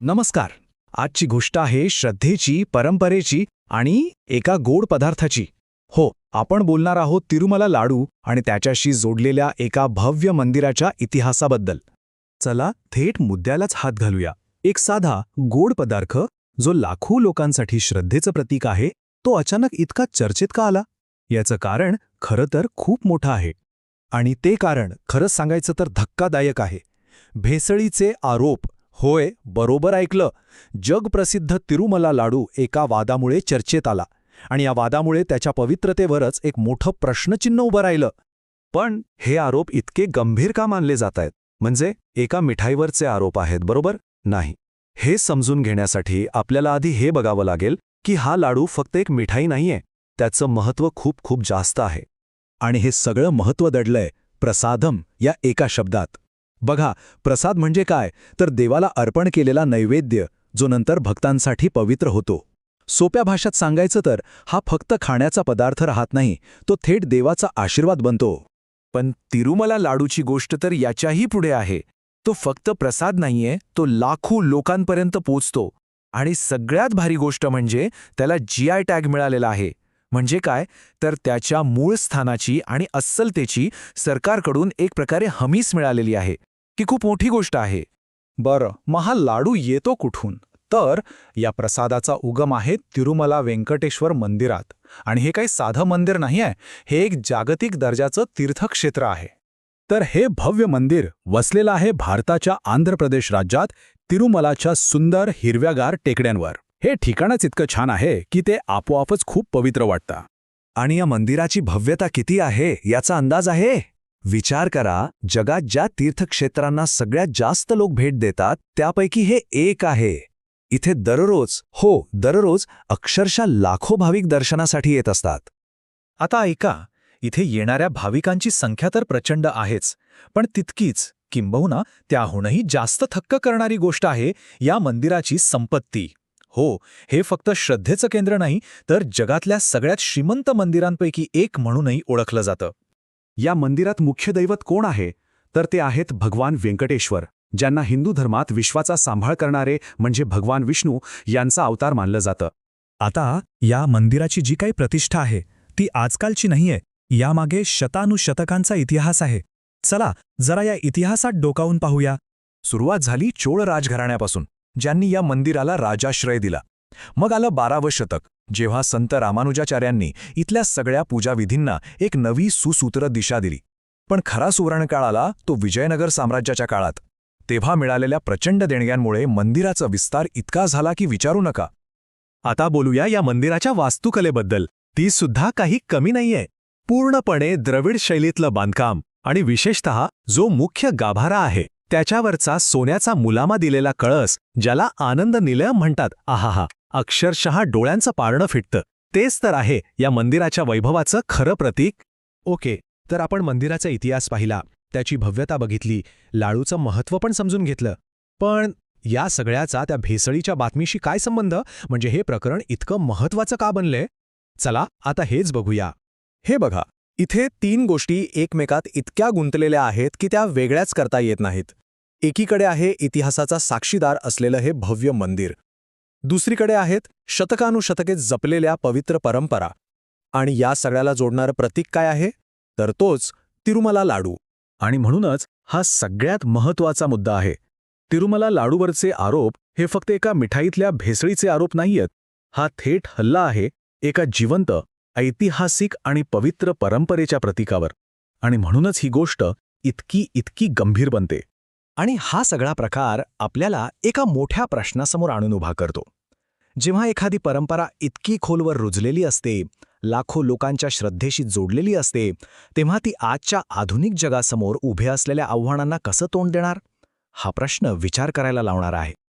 नमस्कार. आजची गोष्ट आहे श्रद्धेची, परंपरेची आणि एका गोड पदार्थाची. हो, आपण बोलणार आहोत तिरुमला लाडू आणि त्याच्याशी जोडलेल्या एका भव्य मंदिराच्या इतिहासाबद्दल. चला थेट मुद्द्यालाच हात घालूया. एक साधा, गोड पदार्थ जो लाखो लोकांसाठी श्रद्धेचं प्रतीक आहे, तो अचानक इतका चर्चेत का आला? याचं कारण खरं तर खूप मोठं आहे. आणि ते कारण खरंच सांगायचं तर धक्कादायक आहे. भेसळीचे आरोप. होय, बरोबर ऐकलं. जगप्रसिद्ध तिरुमला लाडू एका वादामुळे चर्चेत आला आणि या वादामुळे त्याच्या पवित्रतेवरच एक मोठं प्रश्नचिन्ह उभं राहिलं. पण हे आरोप इतके गंभीर का मानले जात आहेत? म्हणजे एका मिठाईवरचे आरोप आहेत, बरोबर? नाही. हे समजून घेण्यासाठी आपल्याला आधी हे बघावं लागेल की हा लाडू फक्त एक मिठाई नाहीये, त्याचं महत्त्व खूप खूप जास्त आहे. आणि हे सगळं महत्त्व दडलंय प्रसादम या एका शब्दात. बघा, प्रसाद म्हणजे काय, तर देवाला अर्पण केलेला नैवेद्य जो नंतर भक्तांसाठी पवित्र होतो. सोप्या भाषेत सांगायचं तर हा फक्त खाण्याचा पदार्थ राहत नाही, तो थेट देवाचा आशीर्वाद बनतो. पण तिरुमला लाडूची गोष्ट तर याच्याही पुढे आहे. तो फक्त प्रसाद नाहीये, तो लाखो लोकांपर्यंत पोचतो. आणि सगळ्यात भारी गोष्ट म्हणजे त्याला GI टॅग मिळालेला आहे. म्हणजे काय, तर त्याच्या मूळ स्थानाची आणि अस्सलतेची सरकारकडून एक प्रकारे हमीच मिळालेली आहे, की खूप मोठी गोष्ट आहे. बरं, मग हा लाडू येतो कुठून? तर या प्रसादाचा उगम आहे तिरुमला वेंकटेश्वर मंदिरात. आणि हे काही साधं मंदिर नाही आहे, हे एक जागतिक दर्जाचं तीर्थक्षेत्र आहे. तर हे भव्य मंदिर वसलेलं आहे भारताच्या आंध्र प्रदेश राज्यात तिरुमलाच्या सुंदर हिरव्यागार टेकड्यांवर. हे ठिकाणच इतकं छान आहे की ते आपोआपच खूप पवित्र वाटतं. आणि या मंदिराची भव्यता किती आहे याचा अंदाज आहे? विचार करा, जगात ज्या तीर्थक्षेत्रांना सगळ्यात जास्त लोक भेट देतात त्यापैकी हे एक आहे. इथे दररोज अक्षरशः लाखो भाविक दर्शनासाठी येत असतात. आता ऐका, इथे येणाऱ्या भाविकांची संख्या तर प्रचंड आहेच, पण तितकीच किंबहुना त्याहूनही जास्त थक्क करणारी गोष्ट आहे या मंदिराची संपत्ती. हो, हे फक्त श्रद्धेचं केंद्र नाही, तर जगातल्या सगळ्यात श्रीमंत मंदिरांपैकी एक म्हणूनही ओळखलं जातं. या मंदिरात मुख्य दैवत कोण आहे? तर ते आहेत भगवान व्यंकटेश्वर, ज्यांना हिंदू धर्मात विश्वाचा सांभाळ करणारे म्हणजे भगवान विष्णू यांचा अवतार मानलं जातं. आता या मंदिराची जी काही प्रतिष्ठा आहे ती आजकालची नाहीये, यामागे शतानुशतकांचा इतिहास आहे. चला जरा या इतिहासात डोकावून पाहूया. सुरुवात झाली चोळ राजघराण्यापासून, ज्यांनी या मंदिराला राजाश्रय दिला. मग आलं 12वं शतक, जेव्हा संत रामानुजाचार्यांनी इथल्या सगळ्या पूजाविधींना एक नवी सुसूत्र दिशा दिली. पण खरा सुवर्णकाळ आला तो विजयनगर साम्राज्याच्या काळात. तेव्हा मिळालेल्या प्रचंड देणग्यांमुळे मंदिराचा विस्तार इतका झाला की विचारू नका. आता बोलूया या मंदिराच्या वास्तुकलेबद्दल. ती सुद्धा काही कमी नाहीये. पूर्णपणे द्रविड शैलीतलं बांधकाम आणि विशेषतः जो मुख्य गाभारा आहे त्याच्यावरचा सोन्याचा मुलामा दिलेला कळस, ज्याला आनंद निलयम म्हणतात, आहाहा, अक्षरशः डोळ्यांचं पारणं फिटतं. तेच तर आहे या मंदिराच्या वैभवाचं खरं प्रतीक. ओके, तर आपण मंदिराचा इतिहास पाहिला, त्याची भव्यता बघितली, लाडूचं महत्त्व पण समजून घेतलं. पण या सगळ्याचा त्या भेसळीच्या बातमीशी काय संबंध? म्हणजे हे प्रकरण इतकं महत्त्वाचं का बनलंय? चला आता हेच बघूया. हे बघा, इथे 3 गोष्टी एकमेकात इतक्या गुंतलेल्या आहेत की त्या वेगळ्याच करता येत नाहीत. एकीकडे आहे इतिहासाचा साक्षीदार असलेलं हे भव्य मंदिर. दुसरीकडे आहेत शतकानुशतके जपलेल्या पवित्र परंपरा. आणि या सगळ्याला जोडणारं प्रतीक काय आहे? तर तोच तिरुमला लाडू. आणि म्हणूनच हा सगळ्यात महत्त्वाचा मुद्दा आहे. तिरुमला लाडूवरचे आरोप हे फक्त एका मिठाईतल्या भेसळीचे आरोप नाहीयेत. हा थेट हल्ला आहे एका जिवंत, ऐतिहासिक आणि पवित्र परंपरेच्या प्रतीकावर. आणि म्हणूनच ही गोष्ट इतकी गंभीर बनते. आणि हा सगळा प्रकार आपल्याला एका मोठ्या प्रश्नासमोर आणून उभा करतो. जेव्हा एखादी परंपरा इतकी खोलवर रुजलेली असते, लाखो लोकांच्या श्रद्धेशी जोडलेली असते, तेव्हा ती आजच्या आधुनिक जगासमोर उभे असलेल्या आव्हानांना कसं तोंड देणार? हा प्रश्न विचार करायला लावणारा आहे.